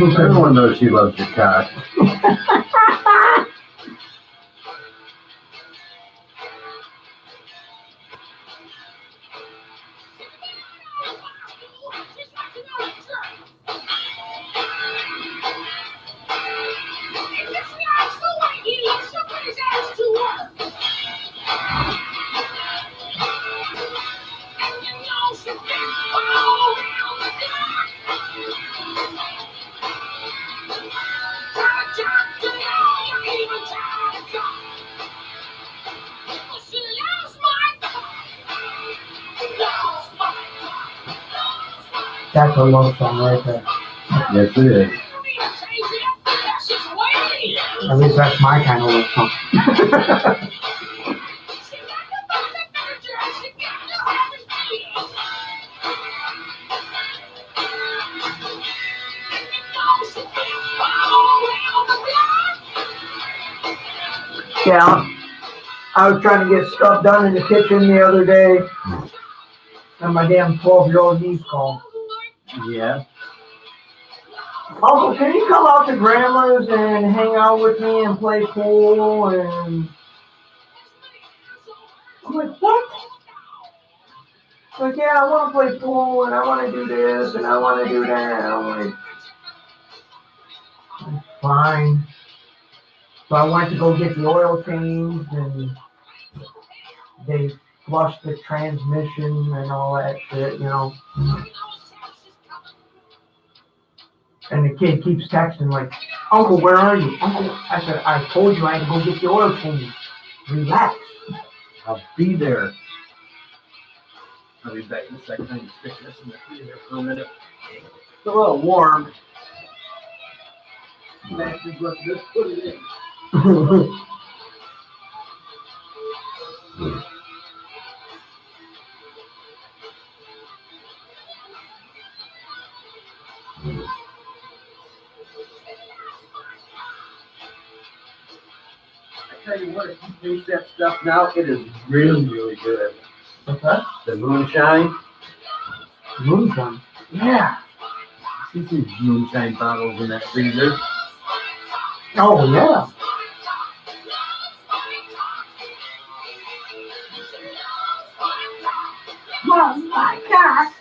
Everyone knows she loves your cock. That's a love song right there. Yes, it is. At least that's my kind of love song. Yeah, I was trying to get stuff done in the kitchen the other day, and my damn 12-year-old niece called. Yeah. Uncle, can you come out to Grandma's and hang out with me and play pool? And I'm like, what? She's like, yeah, I want to play pool, and I want to do this, and I want to do that. I'm like, fine. So I went to go get the oil changed, and they flushed the transmission and all that shit, you know. And the kid keeps texting like, Uncle, where are you? Uncle, I said, I told you I had to go get the oil changed. Relax. I'll be there. I'll be back in a second. I need to stick this in the freezer for a minute. It's a little warm. Let's put it in. I tell you what, if you taste that stuff now, it is really, really good. What's that? The moonshine. Moonshine? Yeah. See some moonshine bottles in that freezer. Oh, yeah. Oh, my God.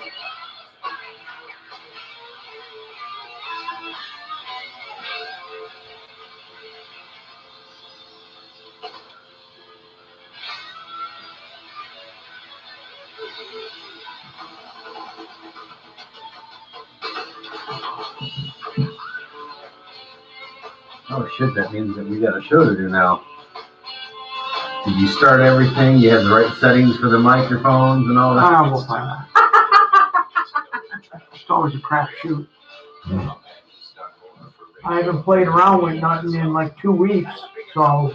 Oh shit, that means that we got a show to do now. Did you start everything? You have the right settings for the microphones and all that? I will find out. It's always a crapshoot. I haven't played around with nothing in like 2 weeks, so.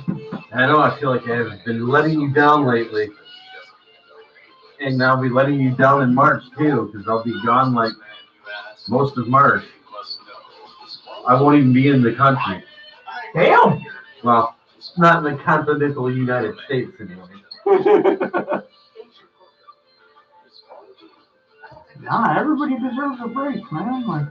I know, I feel like I have been letting you down lately. And I'll be letting you down in March too, because I'll be gone like most of March. I won't even be in the country. Damn! Well, not in the continental United States anyway. Nah, everybody deserves a break, man. Like,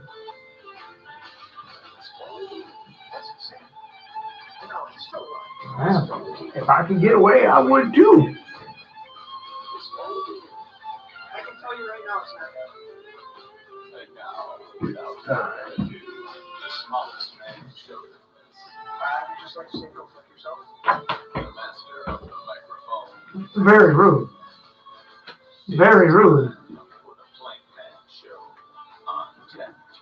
man, if I could get away, I would too. I can tell you right now, sir. Right now, without time, the smallest man show difference. I'd just like to say, go fuck yourself. The master of the microphone. Very rude. Very rude. For the Plankman Show on 10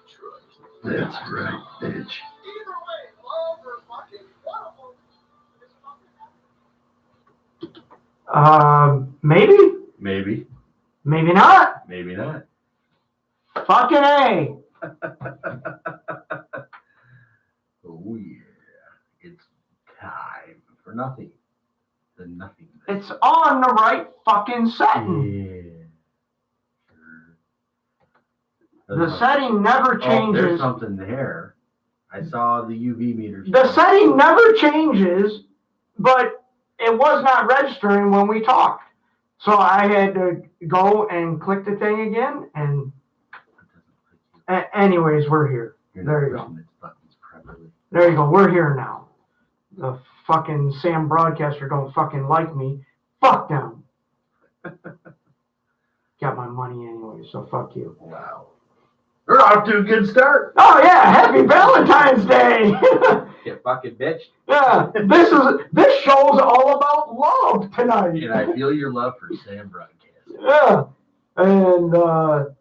Detroit. That's right, bitch. Either way, love or fucking Maybe, Maybe. maybe not. Maybe not. Fucking A. Oh yeah. It's time for nothing. The nothing. It's on the right fucking setting. Yeah. The setting never Oh, there's changes. something there. I saw the UV meters. The setting never changes, but it was not registering when we talked. So I had to go and click the thing again, and anyways, we're here. You're There not you go. pushing its buttons properly. There you go. We're here now. The fucking Sam broadcaster don't fucking like me. Fuck them. Got my money anyway, so fuck you. Wow. We're off to a good start. Oh yeah, happy Valentine's Day. You fucking bitch. Yeah, this show's all about love tonight. And I feel your love for Sam broadcast. Yeah, and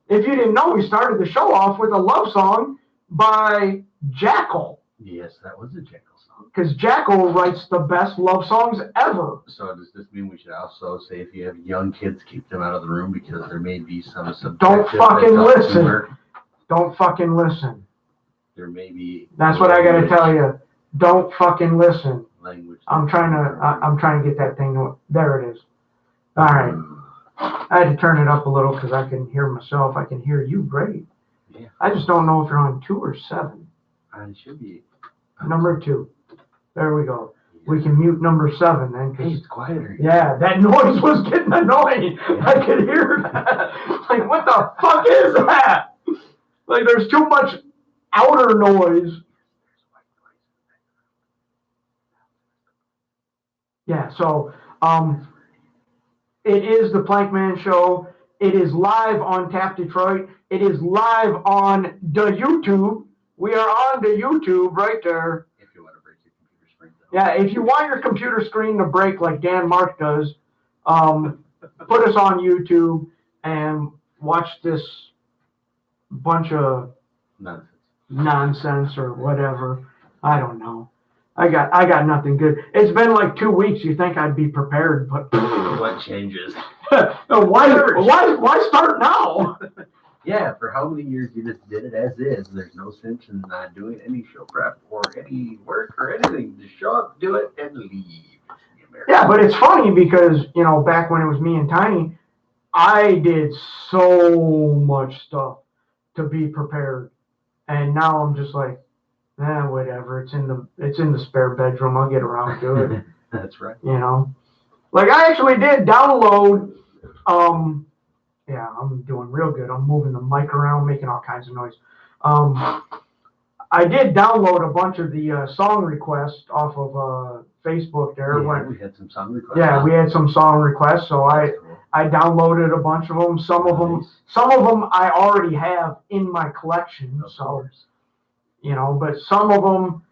if you didn't know, we started the show off with a love song by Jackal. Yes, that was a Jackal song. Because Jackal writes the best love songs ever. So does this mean we should also say if you have young kids, keep them out of the room because there may be some subjective Don't fucking adult listen. humor. Don't fucking listen. There may be. That's what I gotta tell you. Don't fucking listen. Language. I'm trying to get that thing. There it is. All right. I had to turn it up a little because I can hear myself. I can hear you great. Yeah. I just don't know if you're on 2 or 7. It should be. Number 2. There we go. We can mute number 7 then. Hey, it's quieter. Yeah, that noise was getting annoying. I could hear that. Like, what the fuck is that? Like, there's too much outer noise. Yeah, so, it is the Plankman Show. It is live on Tap Detroit. It is live on the YouTube. We are on the YouTube right there. If you want to break your computer screen. Though. Yeah, if you want your computer screen to break like Dan Mark does, put us on YouTube and watch this bunch of nonsense or whatever. I don't know. I got nothing good. It's been like 2 weeks. You think I'd be prepared, but What changes? why start now? Yeah, for how many years you just did it as is. There's no sense in not doing any show prep or any work or anything. Just show up, do it, and leave. Yeah, but it's funny because, you know, back when it was me and Tiny, I did so much stuff to be prepared. And now I'm just like, whatever. It's in the spare bedroom. I'll get around to it. That's right. You know? Like I actually did download yeah, I'm doing real good. I'm moving the mic around, making all kinds of noise. I did download a bunch of the song requests off of Facebook there. Yeah, we had some song requests. Yeah, we had some song requests, so That's cool. I downloaded a bunch of them. Some of them I already have in my collection. Of so course. you know, but some of them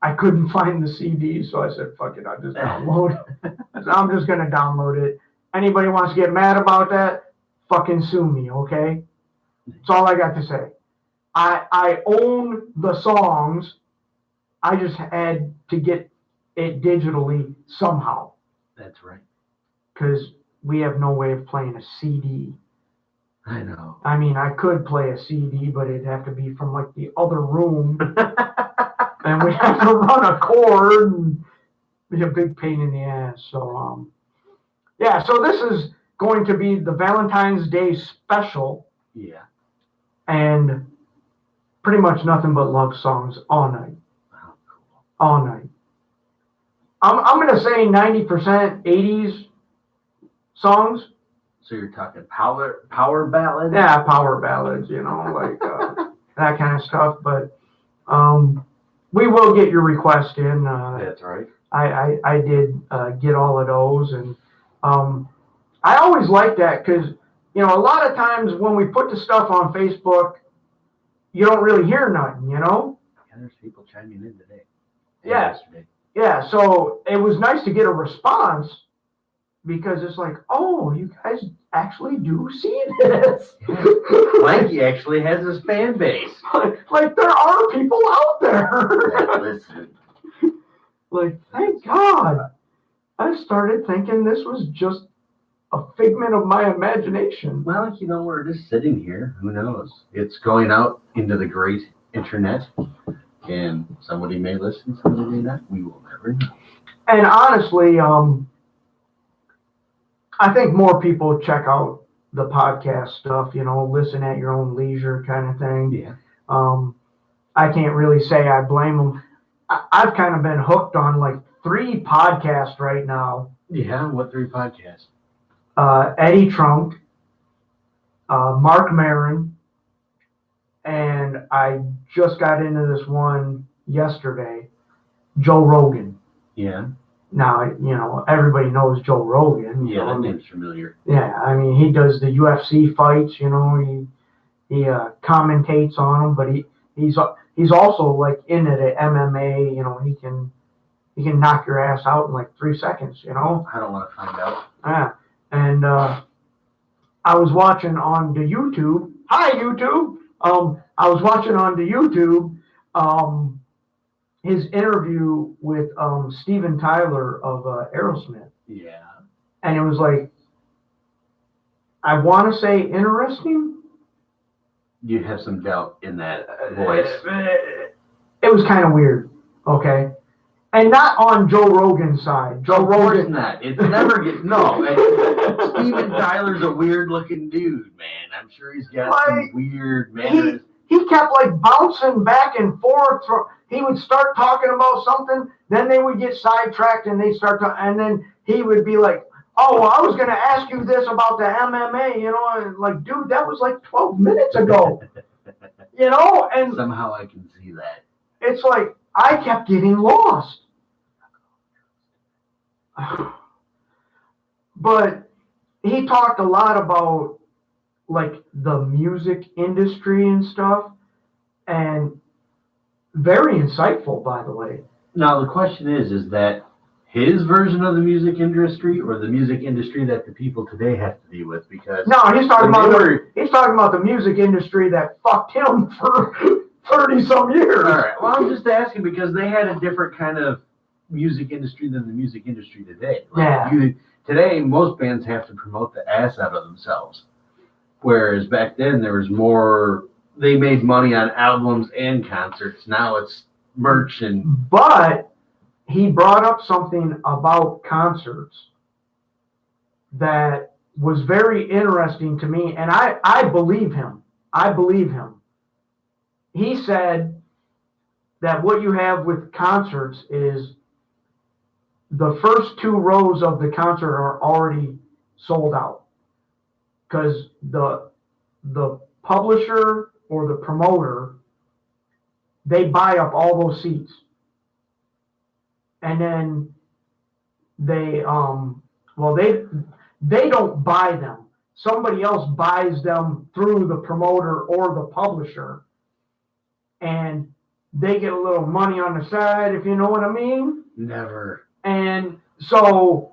I couldn't find the CD, so I said, "Fuck it, I'll just download it." So I'm just gonna download it. Anybody wants to get mad about that, fucking sue me, okay? That's all I got to say. I own the songs. I just had to get it digitally somehow. That's right. Because we have no way of playing a CD. I know. I mean, I could play a CD, but it'd have to be from like the other room. And we have to run a cord and be a big pain in the ass. So, yeah, so this is going to be the Valentine's Day special. Yeah. And pretty much nothing but love songs all night. Oh, cool. All night. I'm going to say 90% 80s songs. So you're talking power ballads? Yeah, power ballads, you know, like that kind of stuff. But we will get your request in. That's right. I did get all of those. And I always like that because, you know, a lot of times when we put the stuff on Facebook, you don't really hear nothing, you know? Yeah, there's people chiming in today. Yeah. Yesterday. Yeah, so it was nice to get a response because it's like, oh, you guys actually do see this. Yeah. Mikey actually has his fan base. Like there are people out there. That listen. Like, thank God. I started thinking this was just a figment of my imagination. Well, you know, we're just sitting here. Who knows? It's going out into the great internet. And somebody may listen, somebody may not. We will never know. And honestly, I think more people check out the podcast stuff, you know, listen at your own leisure kind of thing. Yeah. I can't really say I blame them. I've kind of been hooked on like 3 podcasts right now. Yeah, what 3 podcasts? Eddie Trunk, Mark Maron, and and I just got into this one yesterday, Joe Rogan. Yeah. Now, everybody knows Joe Rogan. Yeah, that name's familiar. Yeah, I mean, he does the UFC fights, he commentates on them, but he's also like into the MMA, he can knock your ass out in like 3 seconds, I don't want to find out. Yeah, and I was watching on the YouTube. Hi, YouTube. I was watching on the YouTube his interview with Steven Tyler of Aerosmith. Yeah. And it was like, I want to say interesting. You have some doubt in that voice. It was kind of weird, okay? And not on Joe Rogan's side. Joe Rogan. Not. It's never no. Steven Tyler's a weird looking dude, man. I'm sure he's got some weird manners. He kept like bouncing back and forth. He would start talking about something, then they would get sidetracked and they start to, and then he would be like, "Oh, well, I was going to ask you this about the MMA, and like, dude, that was like 12 minutes ago, and somehow I can see that. It's like, I kept getting lost. But he talked a lot about like the music industry and stuff, and very insightful, by the way. Now the question is that his version of the music industry or the music industry that the people today have to deal with? Because no, he's talking about the music industry that fucked him for 30 some years. All right. Well, I'm just asking because they had a different kind of music industry than the music industry today. Today, most bands have to promote the ass out of themselves. Whereas back then, there was more, they made money on albums and concerts. Now it's merch and... But he brought up something about concerts that was very interesting to me, and I believe him. He said that what you have with concerts is the first 2 rows of the concert are already sold out because the publisher or the promoter, they buy up all those seats, and then they don't buy them. Somebody else buys them through the promoter or the publisher, and they get a little money on the side, if you know what I mean. Never. And so,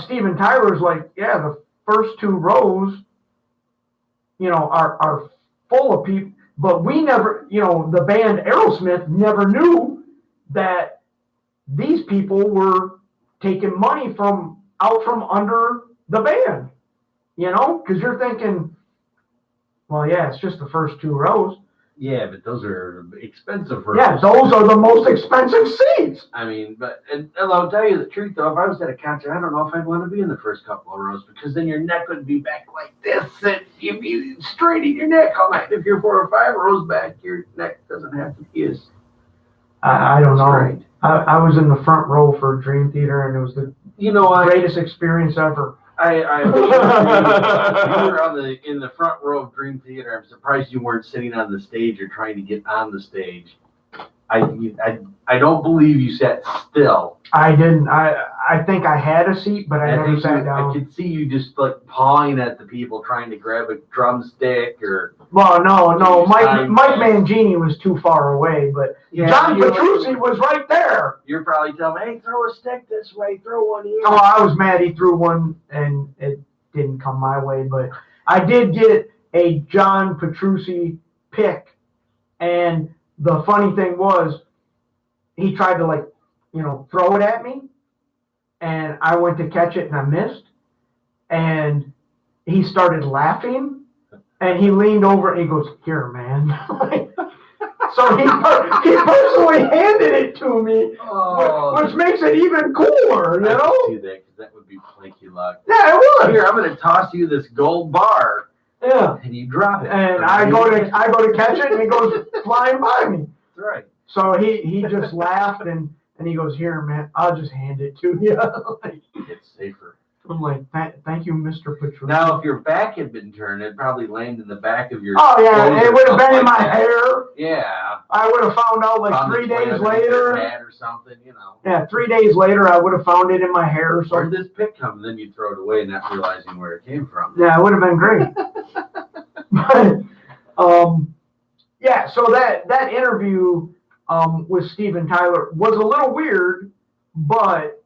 Steven Tyler's like, yeah, the first 2 rows, are full of people, but we never, the band Aerosmith never knew that these people were taking money out from under the band, because you're thinking, well, yeah, it's just the first 2 rows. Yeah, but those are expensive rows. Yeah, those are the most expensive seats. I mean, and I'll tell you the truth, though. If I was at a concert, I don't know if I'd want to be in the first couple of rows because then your neck would be back like this and you'd be straining your neck all night. If you're 4 or 5 rows back, your neck doesn't have to be as... I don't know. Straight. I was in the front row for Dream Theater, and it was the greatest experience ever. You were in the front row of Dream Theater. I'm surprised you weren't sitting on the stage or trying to get on the stage. I don't believe you sat still. I didn't. I think I had a seat, but I never sat down. I could see you just like pawing at the people trying to grab a drumstick or. Well, no. Mike Mangini was too far away, but John Petrucci was right there. You're probably telling me, hey, throw a stick this way, throw one here. Oh, I was mad he threw one and it didn't come my way, but I did get a John Petrucci pick, and the funny thing was, he tried to throw it at me, and I went to catch it and I missed, and he started laughing, and he leaned over and he goes, "Here, man." So he personally handed it to me, which makes it even cooler, I can see that because that would be planky luck. Yeah, it was. Here, I'm going to toss you this gold bar. Yeah. And you drop it. And I go to catch it, and it goes flying by me. That's right. So he just laughed, and he goes, "Here, man, I'll just hand it to you." It's safer. I'm like, thank you, Mr. Petrucci. Now, if your back had been turned, it'd probably land in the back of your. Oh yeah, clothes it or would have been in something my like that. hair. Yeah. I would have found out like Found 3 its way days underneath your later. hat or something, you know. Yeah, 3 days later, I would have found it in my hair or Where'd something. this pick come? And then you throw it away, not realizing where it came from. Yeah, it would have been great. But yeah, so that interview with Steven Tyler was a little weird, but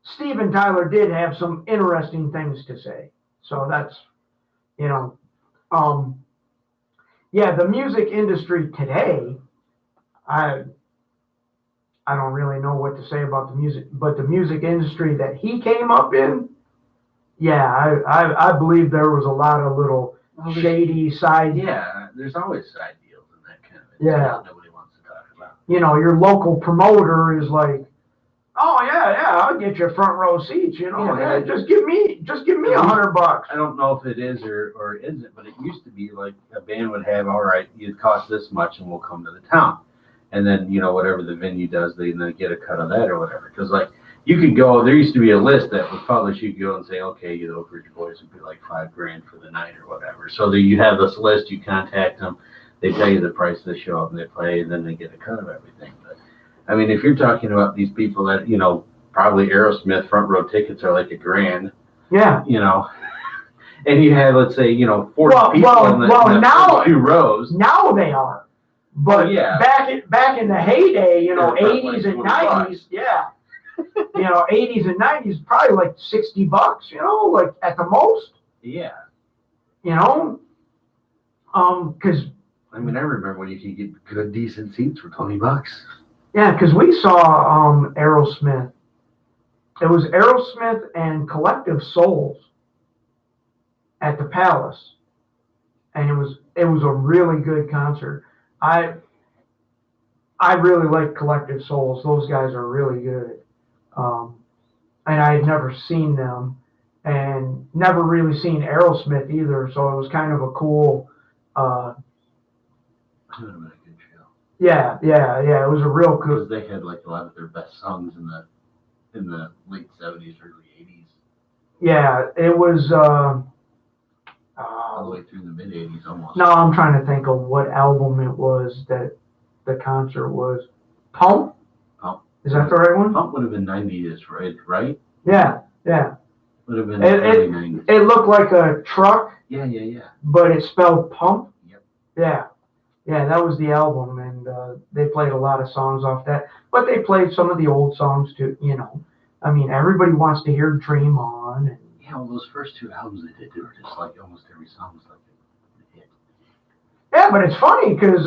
Steven Tyler did have some interesting things to say. So that's, you know, yeah, the music industry today, I don't really know what to say about the music, but the music industry that he came up in, yeah, I believe there was a lot of little shady side. Yeah, there's always side deals in that kind of Yeah. nobody wants to talk about. You know, your local promoter is like, oh yeah, I'll get you front row seats. You know, Yeah, just give me $100. I don't know if it is or isn't, but it used to be like a band would have, all right, it costs this much and we'll come to the town. And then, you know, whatever the venue does, they get a cut of that or whatever. Because, like, you could go, there used to be a list that was published. You could go and say, okay, the Oak Ridge Boys would be like $5,000 for the night or whatever. So that you have this list, you contact them, they tell you the price, they show up and they play, and then they get a cut of everything. But, I mean, if you're talking about these people that, you know, probably Aerosmith front row tickets are like $1,000. Yeah. You know, and you have, let's say, you know, 40 people in the now, 2 rows. Now they are. But yeah. back in the heyday, you know, Yeah, 80s and 90s, yeah. You know, 80s and 90s, probably like $60, you know, like at the most. Yeah. You know? Because I mean, I remember when you could get good, decent seats for $20. Yeah, because we saw Aerosmith. It was Aerosmith and Collective Souls at the Palace, and it was a really good concert. I really like Collective Souls. Those guys are really good, and I had never seen them, and never really seen Aerosmith either. So it was kind of a cool. Yeah. It was a real cool. Because they had like a lot of their best songs in the late 70s, early 80s. Yeah, it was. All the way through the mid 80s almost. No, I'm trying to think of what album it was that the concert was. Pump? Is that the right one? Pump would have been 90s, right? Yeah. Would have been early 90s. It looked like a truck. Yeah. But it spelled pump. Yep. Yeah, that was the album, and they played a lot of songs off that. But they played some of the old songs too, you know. I mean, everybody wants to hear Dream On. And, yeah, well, those first 2 albums they did, they were just like almost every song was like a hit. Yeah, but it's funny because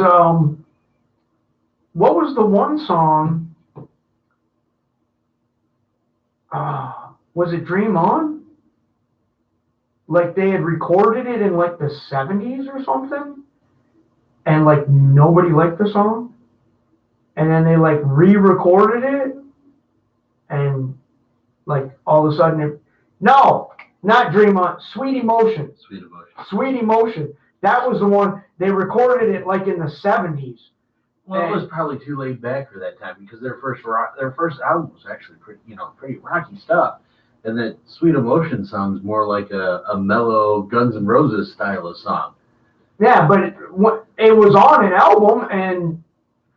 what was the one song? Was it Dream On? Like they had recorded it in like the 70s or something, and like nobody liked the song, and then they like re-recorded it, and like all of a sudden no, not Dream On, Sweet Emotion. That was the one. They recorded it like in the 70s. Well, it was probably too laid back for that time because their first album was actually pretty rocky stuff, and that Sweet Emotion song's more like a mellow Guns N' Roses style of song. Yeah, but it was on an album and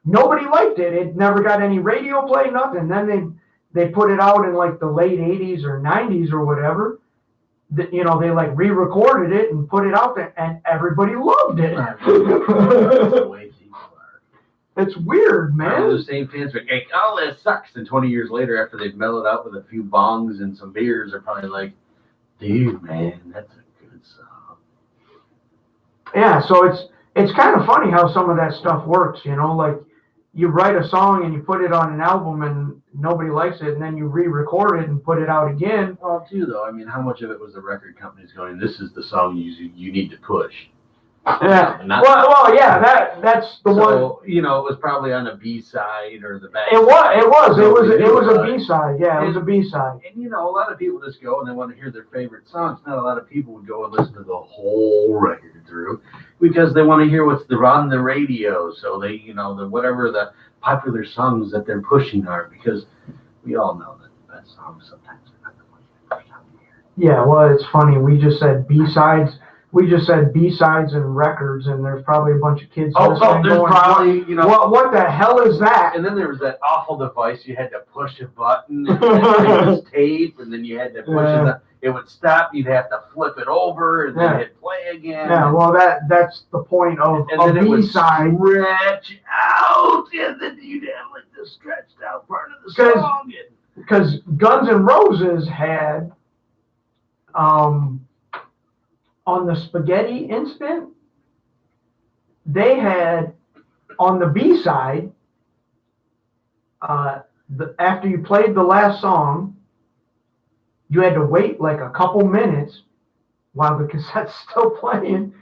nobody liked it. It never got any radio play, nothing. Then they put it out in like the late 80s or 90s or whatever. You know, they like re-recorded it and put it out there, and everybody loved it. It's weird, man. The same fans are like, oh, that sucks. And 20 years later, after they've mellowed out with a few bongs and some beers, they're probably like, dude, man, that's a good song. Yeah, so it's kind of funny how some of that stuff works, you know, like you write a song and you put it on an album and nobody likes it, and then you re-record it and put it out again. Well, too, though, I mean, how much of it was the record companies going, this is the song you need to push? Yeah. Well, yeah, that's the one. So, you know, it was probably on a B-side or the back. It was a B-side. Yeah, it was a B-side. And, you know, a lot of people just go and they want to hear their favorite songs. Not a lot of people would go and listen to the whole record through because they want to hear what's on the radio. So they, you know, whatever the popular songs that they're pushing are, because we all know that songs sometimes are not the ones you first time you hear. Yeah, well, it's funny. We just said B-sides. We just said B-sides and records, and there's probably a bunch of kids listening there's going, probably, you know. what the hell is that? And then there was that awful device. You had to push a button, and it was tape, and then you had to push it. It would stop. You'd have to flip it over, and then hit play again. Yeah, well, that's the point of and then a it would B-side. stretch out, and then you'd have like the stretched out part of the song. Because Guns N' Roses had, on the Spaghetti Instant, they had on the B-side, after you played the last song, you had to wait like a couple minutes while the cassette's still playing,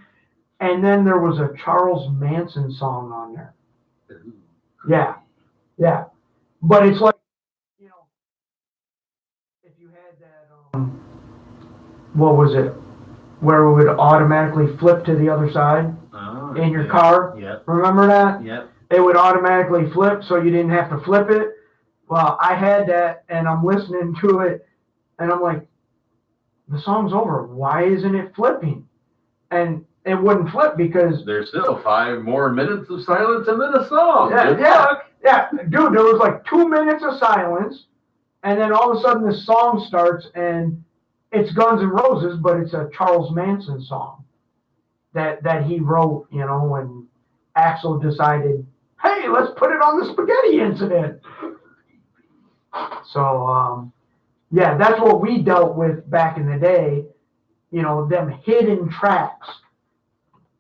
and then there was a Charles Manson song on there. Yeah. But it's like, you know, if you had that, what was it? Where it would automatically flip to the other side in your car. Yep. Remember that? Yep. It would automatically flip so you didn't have to flip it. Well, I had that, and I'm listening to it, and I'm like, the song's over. Why isn't it flipping? And it wouldn't flip because there's still 5 more minutes of silence and then a song. Yeah. Dude, there was like 2 minutes of silence, and then all of a sudden this song starts, and it's Guns N' Roses, but it's a Charles Manson song that he wrote, you know, when Axl decided, hey, let's put it on the Spaghetti Incident. So, yeah, that's what we dealt with back in the day, you know, them hidden tracks.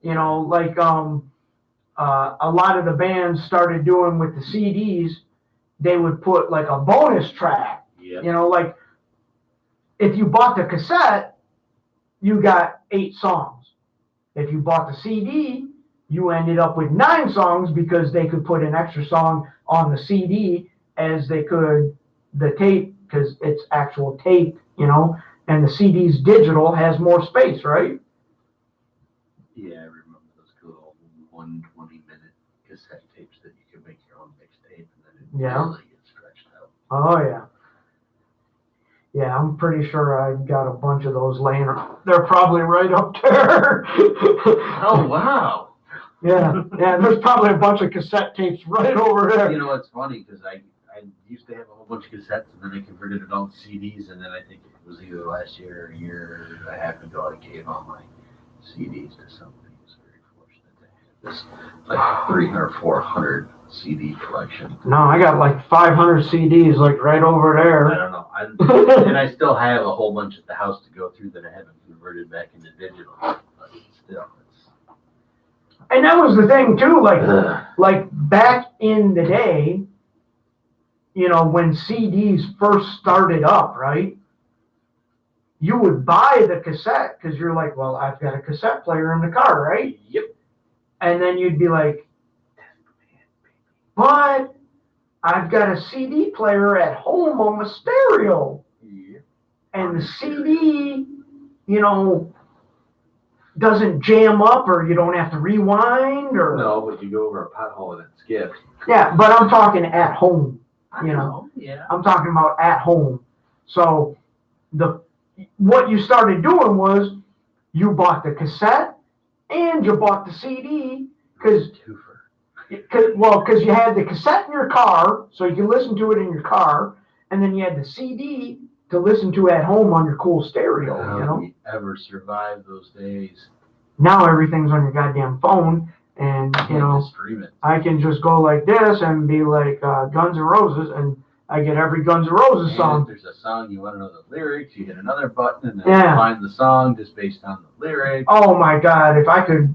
You know, like a lot of the bands started doing with the CDs, they would put like a bonus track. Yep. You know, like if you bought the cassette, you got 8 songs. If you bought the CD, you ended up with 9 songs because they could put an extra song on the CD as they could the tape, because it's actual tape, you know, and the CD's digital has more space, right? Yeah, I remember those cool 120-minute cassette tapes that you could make your own mixtape, and then it really gets stretched out. Oh, yeah. Yeah, I'm pretty sure I've got a bunch of those laying around. They're probably right up there. Oh, wow. Yeah, there's probably a bunch of cassette tapes right over there. You know, it's funny, because I used to have a whole bunch of cassettes, and then I converted it all to CDs, and then I think it was either last year or a year and a half ago I gave all my CDs to somebody who's very fortunate to have this like 300 or 400 CD collection. No, I got like 500 CDs like right over there. I don't know. And I still have a whole bunch at the house to go through that I haven't converted back into digital. But still, and that was the thing too, like back in the day, you know, when CDs first started up, right? You would buy the cassette because you're like, well, I've got a cassette player in the car, right? Yep. And then you'd be like, but I've got a CD player at home on my stereo. Yep. And the CD, you know, doesn't jam up, or you don't have to rewind, or no, but you go over a pothole and it skips. Yeah, but I'm talking at home. You know, yeah. I'm talking about at home. So what you started doing was you bought the cassette and you bought the CD because you had the cassette in your car, so you can listen to it in your car, and then you had the CD to listen to at home on your cool stereo. How you know, we ever survived those days? Now everything's on your goddamn phone. And, you know, I can just go like this and be like Guns N' Roses, and I get every Guns N' Roses song. If there's a song you want to know the lyrics, you hit another button and then find the song just based on the lyrics. Oh, my God. If I could.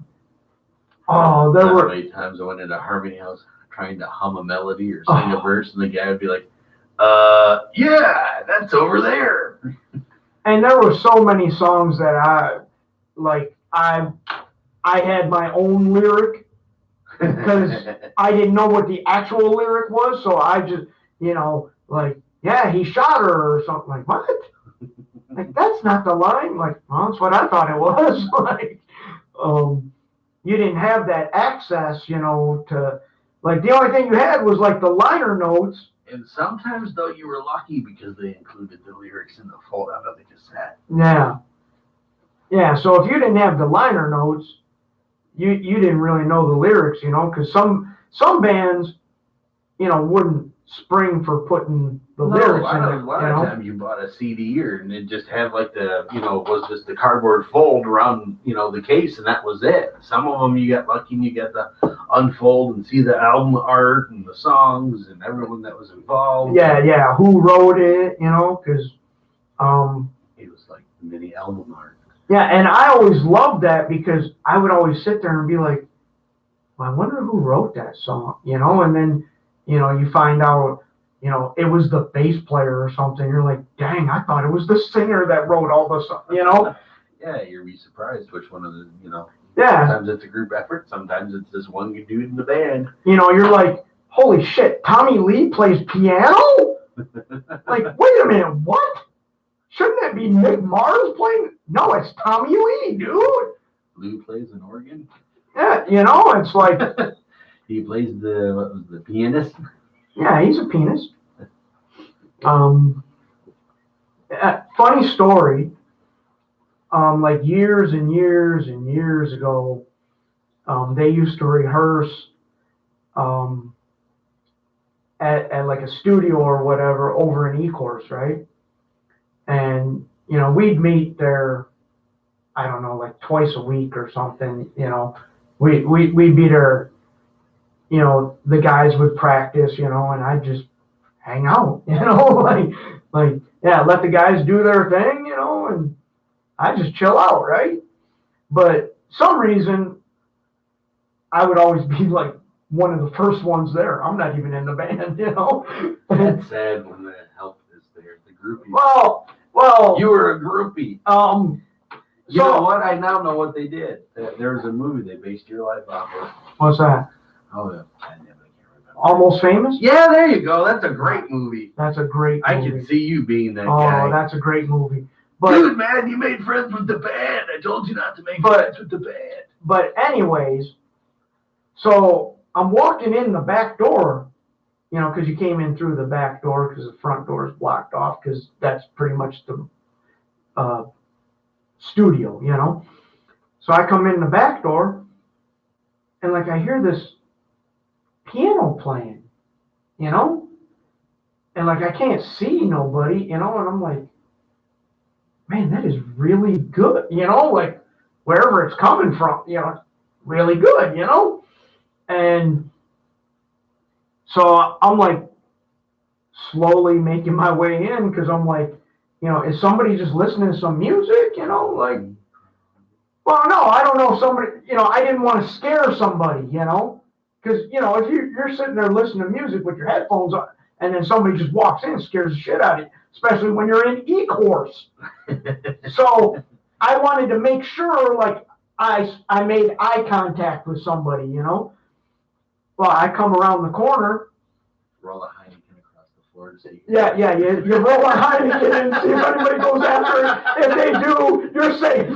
Oh, there were. Many times I went into Harmony House trying to hum a melody or sing a verse, and the guy would be like, yeah, that's over there. And there were so many songs that I had my own lyric because I didn't know what the actual lyric was. So I just, you know, like, yeah, he shot her or something. Like, what? Like, that's not the line. Like, well, that's what I thought it was. Like, you didn't have that access, you know, to, like, the only thing you had was like the liner notes And sometimes, though, you were lucky because they included the lyrics in the foldout of the cassette. Yeah. Yeah, so if you didn't have the liner notes, you didn't really know the lyrics, because some bands, wouldn't spring for putting the lyrics in there. A lot of times you bought a CD and it just had like was just the cardboard fold around, the case, and that was it. Some of them you got lucky and you got to unfold and see the album art and the songs and everyone that was involved. Yeah, who wrote it, because it was like mini album art. Yeah, and I always loved that because I would always sit there and be like, well, I wonder who wrote that song, and then, you find out, it was the bass player or something. You're like, dang, I thought it was the singer that wrote all the songs, Yeah, you'd be surprised which one of the, Yeah. Sometimes it's a group effort. Sometimes it's just one dude in the band. You're like, holy shit, Tommy Lee plays piano? Like, wait a minute, what? Shouldn't that be Mick Mars playing? No, it's Tommy Lee, dude. Lou plays an organ. Yeah, it's like... He plays the pianist? Yeah, he's a pianist. Funny story. Like years and years and years ago, they used to rehearse at like a studio or whatever over in Ecorse, right? And, we'd meet there, I don't know, like twice a week or something, we'd be there, the guys would practice, and I'd just hang out, like, yeah, let the guys do their thing, and I just chill out, right? But some reason, I would always be like one of the first ones there. I'm not even in the band, That's sad when the help is there, the groupie. Well, you were a groupie. You So, know what? I now know what they did. There was a movie they based your life off of. What's that? Oh, yeah. I can't remember. Almost Famous? Yeah, there you go. That's a great movie. That's a great movie. I can see you being that guy. Oh, that's a great movie. But, dude, man, you made friends with the band. I told you not to make friends with the band. But anyways, so I'm walking in the back door, because you came in through the back door because the front door is blocked off because that's pretty much the studio, So I come in the back door and like I hear this piano playing, and like I can't see nobody, and I'm like, man, that is really good, like wherever it's coming from, really good, and so I'm like slowly making my way in because I'm like, is somebody just listening to some music, like, well, no, I don't know if somebody, I didn't want to scare somebody, because, if you're sitting there listening to music with your headphones on, and then somebody just walks in and scares the shit out of you, especially when you're in E-course. So I wanted to make sure, like, I made eye contact with somebody, Well, I come around the corner. Roll a Heineken across the floor to see. Yeah, you roll a Heineken and see if anybody goes after it. If they do, you're safe.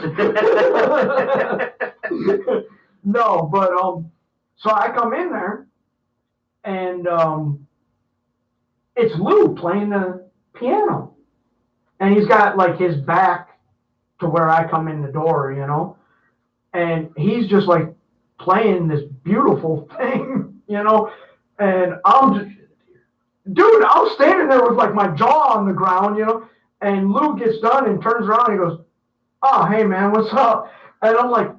No, but so I come in there, and it's Lou playing the piano, and he's got like his back to where I come in the door, and he's just like playing this beautiful thing, and I'm just, dude, I'm standing there with like my jaw on the ground, and Lou gets done and turns around and he goes, oh, hey man, what's up? And I'm like,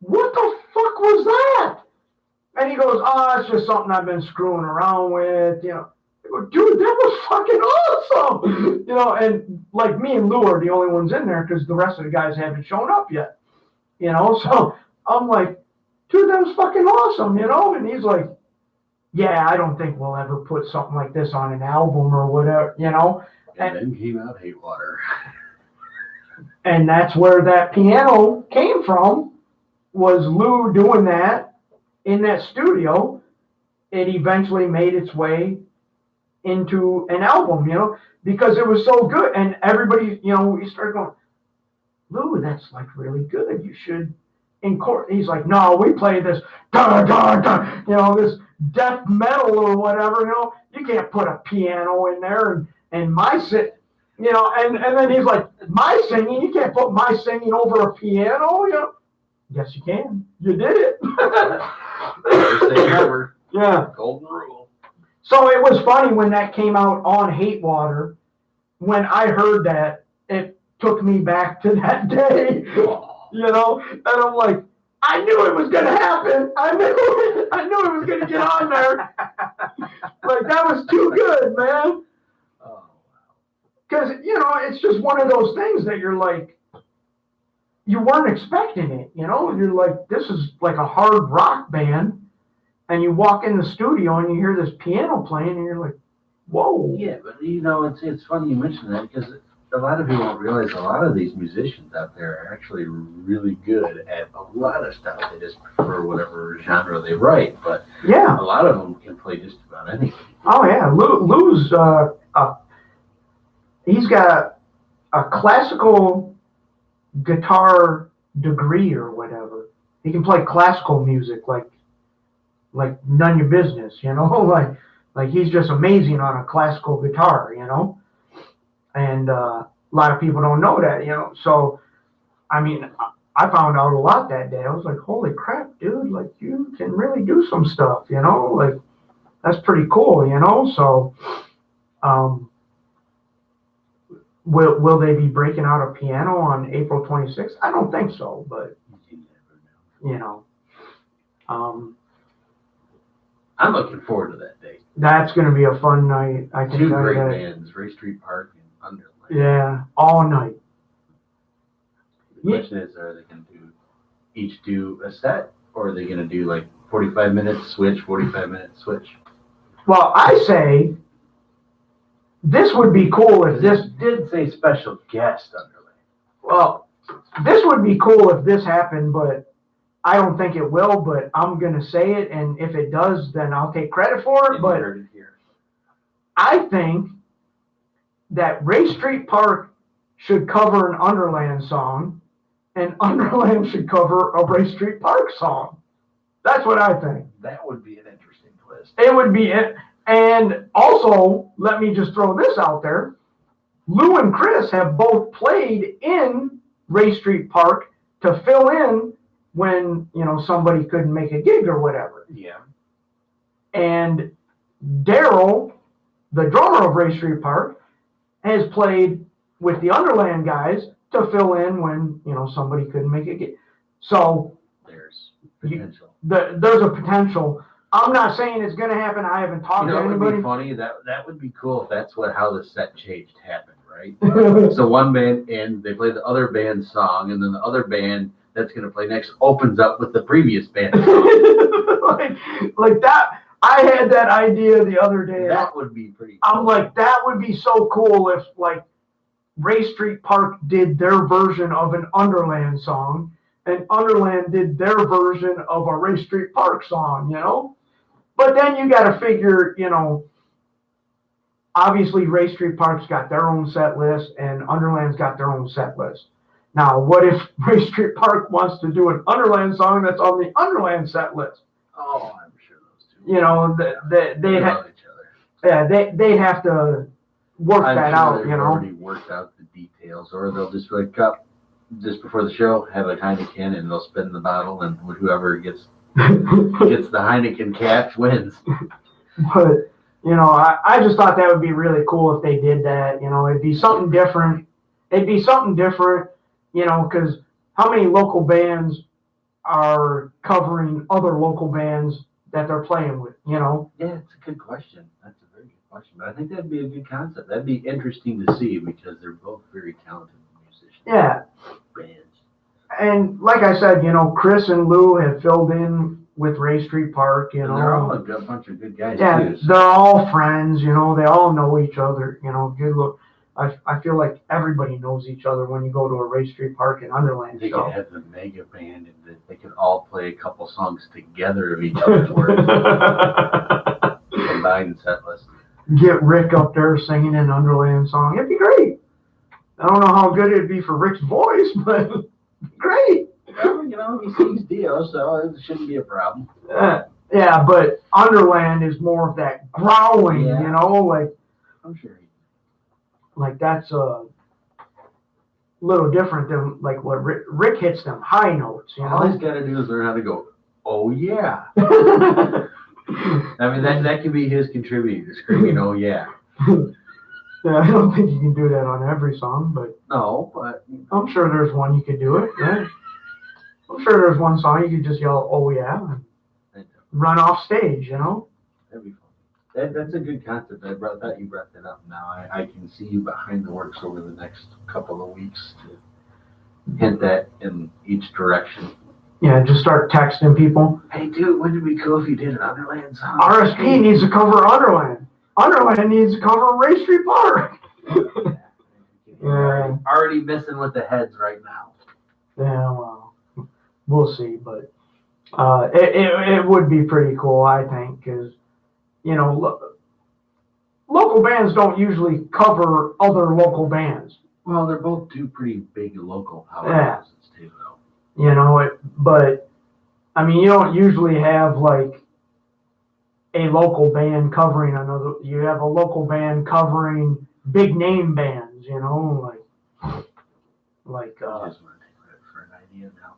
what the fuck was that? And he goes, oh, it's just something I've been screwing around with, I go, dude, that was fucking awesome, and like me and Lou are the only ones in there because the rest of the guys haven't shown up yet, so I'm like, dude, that was fucking awesome, and he's like, yeah, I don't think we'll ever put something like this on an album or whatever, And then came out Hate Water. And that's where that piano came from, was Lou doing that in that studio. It eventually made its way into an album, because it was so good. And everybody, we started going, Lou, that's like really good. You should in court, he's like, no, we play this, this death metal or whatever, you can't put a piano in there and my and then he's like, my singing, you can't put my singing over a piano, Yes, you can. You did it. First thing ever. Yeah. Golden rule. So it was funny when that came out on Hate Water. When I heard that, it took me back to that day. And I'm like, I knew it was gonna happen. I knew it was gonna get on there. Like that was too good, man. Because it's just one of those things that you're like, you weren't expecting it, You're like, this is like a hard rock band, and you walk in the studio and you hear this piano playing, and you're like, whoa. Yeah, but it's funny you mention that because a lot of people don't realize a lot of these musicians out there are actually really good at a lot of stuff. They just prefer whatever genre they write, but yeah, a lot of them can play just about anything. Oh yeah, Lou's he's got a classical guitar degree or whatever. He can play classical music like none of your business, like he's just amazing on a classical guitar, and a lot of people don't know that, so I mean, I found out a lot that day. I was like, holy crap, dude, like you can really do some stuff, like that's pretty cool, so will they be breaking out a piano on April 26th? I don't think so, but I'm looking forward to that day. That's going to be a fun night. I think two great bands, Ray Street Park and Underland. Yeah, all night. The question is, are they going to each do a set, or are they going to do like 45 minutes switch, 45 minutes switch? Well, I say this would be cool if this did say special guest Underland. Well, this would be cool if this happened, but I don't think it will, but I'm going to say it, and if it does, then I'll take credit for it. But I think that Ray Street Park should cover an Underland song, and Underland should cover a Ray Street Park song. That's what I think. That would be an interesting twist. It would be it. And also, let me just throw this out there. Lou and Chris have both played in Ray Street Park to fill in when, somebody couldn't make a gig or whatever. Yeah. And Daryl, the drummer of Ray Street Park, has played with the Underland guys to fill in when, somebody couldn't make a gig. So there's potential. There's a potential. I'm not saying it's going to happen. I haven't talked to anybody. Would be funny. That would be cool if that's how the set changed happened, right? So one band ends, they play the other band's song, and then the other band that's going to play next opens up with the previous band like that. I had that idea the other day. That would be pretty cool. I'm like, that would be so cool if like Ray Street Park did their version of an Underland song and Underland did their version of a Ray Street Park song, But then you got to figure, obviously Ray Street Park's got their own set list and Underland's got their own set list. Now, what if Ray Street Park wants to do an Underland song that's on the Underland set list? Oh, I'm sure those two. They'd have each other. Yeah, they'd have to work that out, they've already worked out the details, or they'll just like just before the show have a Heineken and they'll spin the bottle, and whoever gets the Heineken cap wins. But I just thought that would be really cool if they did that. It'd be something different. Because how many local bands are covering other local bands that they're playing with? Yeah, it's a good question. That's a very good question. But I think that'd be a good concept. That'd be interesting to see because they're both very talented musicians. Yeah. Bands. And like I said, Chris and Lou have filled in with Ray Street Park, And they're all a bunch of good guys, too. They're all friends, they all know each other, good look. I feel like everybody knows each other when you go to a Ray Street Park and Underland show. They could have the mega band and they could all play a couple songs together of each other's words. Combined set list. Get Rick up there singing an Underland song. It'd be great. I don't know how good it'd be for Rick's voice, but great. Well, you know, he sings Dio, so it shouldn't be a problem. Yeah, but Underland is more of that growling, Yeah. you know, like I'm sure. that's a little different than like what Rick hits them high notes, you All know. he's got to do is learn how to go, oh yeah. I mean, that could be his contributor, screaming, oh yeah. Yeah, I don't think you can do that on every song, but No, but I'm sure there's one you could do it. Yeah, I'm sure there's one song you could just yell, "Oh yeah," and run off stage. You know. that'd be fun. That's a good concept. I thought you brought that up. Now I can see you behind the works over the next couple of weeks to hint that in each direction. Yeah, just start texting people. Hey, dude, wouldn't it be cool if you did an Underland song? RSP needs to cover Underland. Underland needs to cover Ray Street Park. Yeah. Already messing with the heads right now. Yeah, well, we'll see, but it would be pretty cool, I think, because, you know, local bands don't usually cover other local bands. Well, they're both two pretty big local Yeah. powerhouses too, though. You know, but, I mean, you don't usually have, like, a local band covering another. You have a local band covering big name bands, you know, like I just want to take credit for an idea now.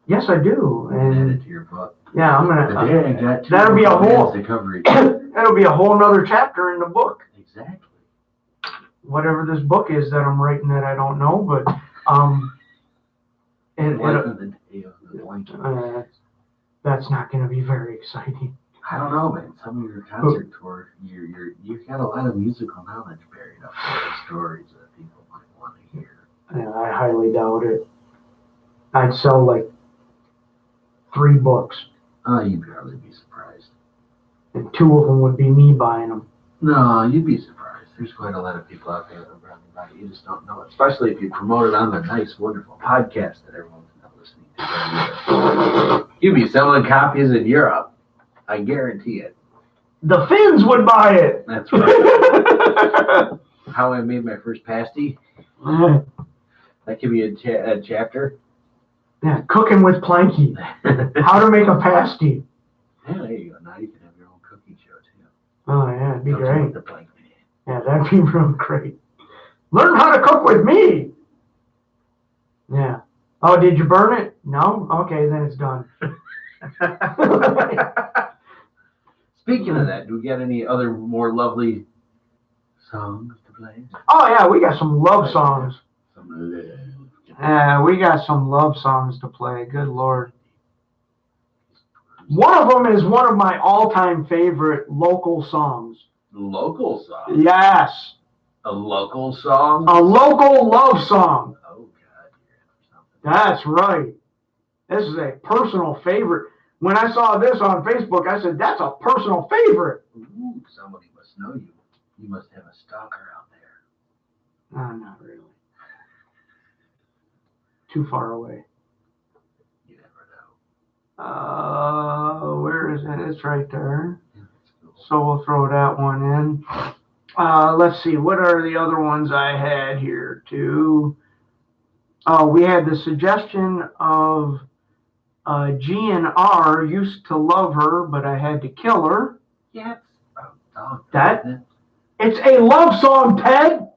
yes, I do, Add and it to your book. yeah, I'm The gonna. day I got two That'll be a local whole. bands to cover each That'll be a whole nother chapter in the book. Exactly. Whatever this book is that I'm writing that I don't know, but Life of the day of the blanket. that's not going to be very exciting. I don't know, man. Some of your concert tour, you've got a lot of musical knowledge buried up there, stories that people might want to hear. Yeah, I highly doubt it. I'd sell like 3 books, Oh, you'd probably be surprised. and 2 of them would be me buying them. No, you'd be surprised. There's quite a lot of people out there that run about it. You just don't know it. Especially if you promote it on the nice, wonderful podcast that everyone's not listening to. You'd be selling copies in Europe. I guarantee it. The Finns would buy it. That's right. How I made my first pasty. That could be a chapter. Yeah, cooking with Planky. How to make a pasty. Yeah, there you go. Now you can have your own cooking show too. Oh yeah, it'd be Cooking great. with the Plankman. Yeah, that'd be real great. Learn how to cook with me. Yeah. Oh, did you burn it? No? Okay, then it's done. Speaking of that, do we got any other more lovely songs to play? Oh yeah, we got some love songs. Some love. We got some love songs to play. Good Lord. One of them is one of my all-time favorite local songs. Local song? Yes. A local song? A local love song. Oh, God. You're in for something. That's right. This is a personal favorite. When I saw this on Facebook, I said, that's a personal favorite. Ooh, somebody must know you. You must have a stalker out there. Not really. Too far away. You never know. Where is it? It's right there. Yeah, that's cool. So we'll throw that one in. Let's see. What are the other ones I had here too? Oh, we had the suggestion of GNR used to love her, but I had to kill her. Yeah, it's about dog. That- isn't it? It's a love song, Ted.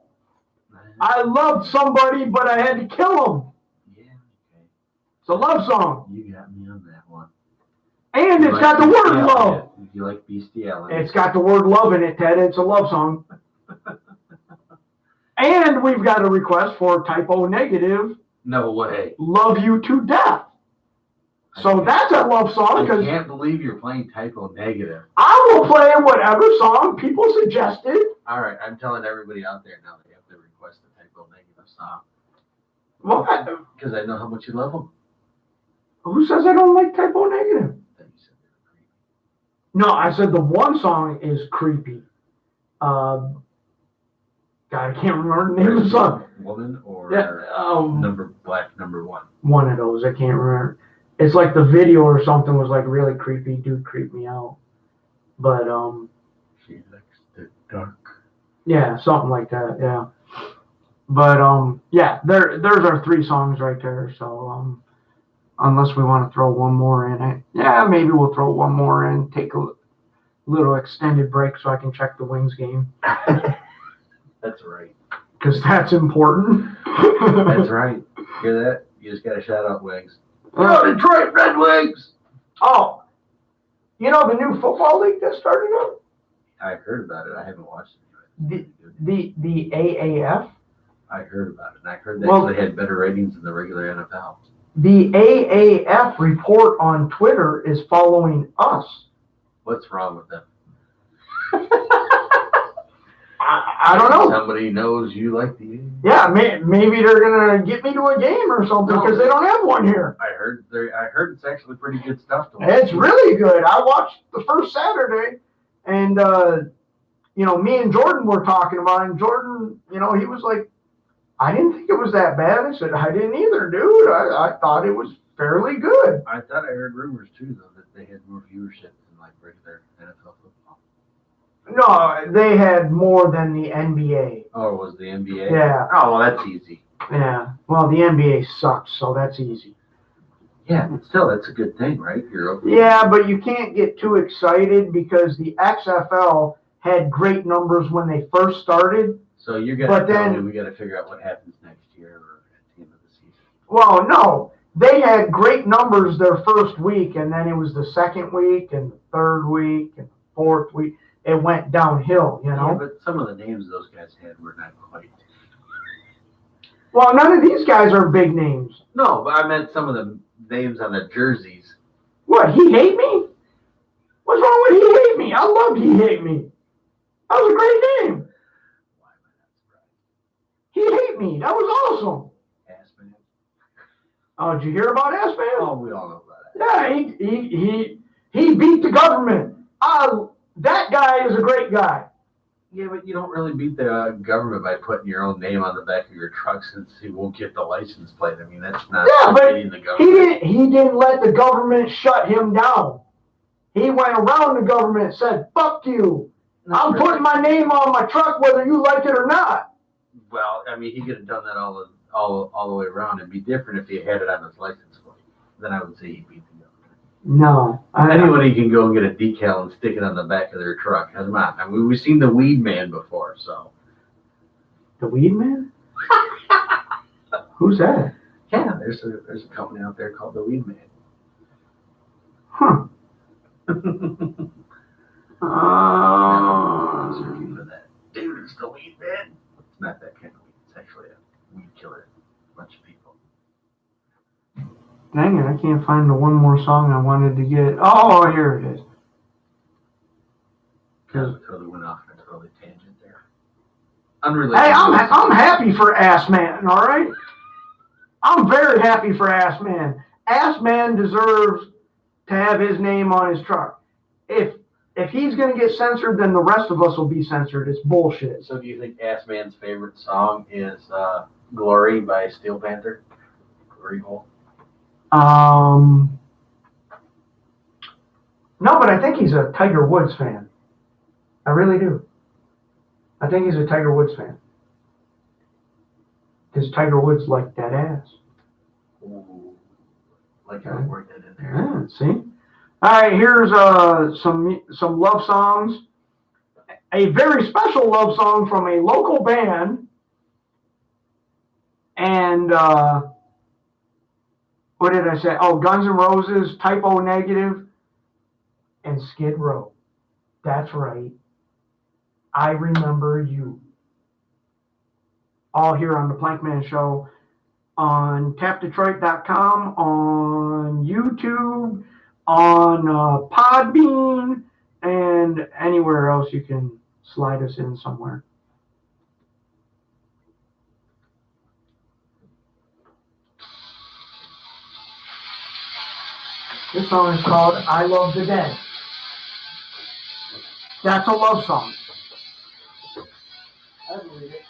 I loved somebody, but I had to kill him. Yeah, okay. It's a love song. You got me on that one. And You it's like got the word bestiality. love. You like bestiality. It's got the word love in it, Ted. It's a love song. And we've got a request for typo negative, No way. love you to death. So that's a love song I because can't believe you're playing typo negative. I will play whatever song people suggested. All right, I'm telling everybody out there now they have to request a typo negative song What? because I know how much you love them. Who says I don't like typo negative? Then you said they were creepy. No, I said the one song is creepy. God, I can't remember the name of the song. Woman or Yeah, number one. one of those. I can't remember. It's like the video or something was like really creepy. Dude creeped me out. But She likes the dark. yeah, something like that. Yeah. But yeah, there's our 3 songs right there. So Unless we want to throw one more in. Yeah, maybe we'll throw one more in. Take a little extended break so I can check the Wings game. That's right. Because that's important. That's right. Hear that? You just got to shout out Wings. Oh, Detroit Red Wings! Oh, you know the new football league that started up? I heard about it. I haven't watched it. The AAF? I heard about it. And I heard they actually had better ratings than the regular NFL. The AAF report on Twitter is following us. What's wrong with them? I don't know. Somebody knows you like the game. Yeah, maybe they're gonna get me to a game or something because they don't have one here. I heard it's actually pretty good stuff to watch. It's really good. I watched the first Saturday, and me and Jordan were talking about it, and Jordan, he was like, I didn't think it was that bad. I said, I didn't either, dude. I thought it was fairly good. I thought I heard rumors too, though, that they had more viewership than like regular NFL football. No, they had more than the NBA. Oh, it was the NBA? Yeah. Oh, well, that's easy. Yeah. Well, the NBA sucks, so that's easy. Yeah, but still, that's a good thing, right? You're open. Yeah, but you can't get too excited because the XFL had great numbers when they first started. So you're going to tell me we got to figure out what happens next year or at the end of the season. Well, no. They had great numbers their first week, and then it was the second week and the third week and the fourth week. It went downhill, Yeah, but some of the names those guys had were not quite. Well, none of these guys are big names. No, but I meant some of the names on the jerseys. What, He Hate Me? What's wrong with He Hate Me? I loved He Hate Me. That was a great name. Why am I not surprised? He Hate Me. That was awesome. Assman. Oh, did you hear about Assman? Oh, we all know about it. Yeah, he beat the government. That guy is a great guy. Yeah, but you don't really beat the government by putting your own name on the back of your truck since he won't get the license plate. I mean, that's not beating the government. He didn't let the government shut him down. He went around the government and said, fuck you. I'm putting my name on my truck whether you like it or not. Well, I mean, he could have done that all the way around. It'd be different if he had it on his license plate. Then I would say he beat the government. No. Anybody can go and get a decal and stick it on the back of their truck. Come on. I mean, we've seen the Weed Man before, so. The Weed Man? Who's that? Yeah, there's a company out there called the Weed Man. Huh. Searching for that. Dude, it's the Weed Man. It's not that kind of weed. It's actually a weed killer. A bunch of people. Dang it, I can't find the one more song I wanted to get. Oh, here it is. Because we totally went off on a totally tangent there. Unrelated. Hey, I'm happy for Assman, all right? I'm very happy for Assman. Assman deserves to have his name on his truck. If he's going to get censored, then the rest of us will be censored. It's bullshit. So do you think Assman's favorite song is Glory by Steel Panther? Glory Hole? No, but I think he's a Tiger Woods fan. I really do. I think he's a Tiger Woods fan. Because Tiger Woods liked that ass. Ooh. Like how I worked that in there. Yeah, see? All right, here's some love songs. A very special love song from a local band. And what did I say? Oh, Guns N' Roses, Typo Negative, and Skid Row. That's right. I Remember You. All here on the Plankman Show on tapdetroit.com, on YouTube, on Podbean, and anywhere else you can slide us in somewhere. This song is called I Love the Dead. That's a love song. I believe it.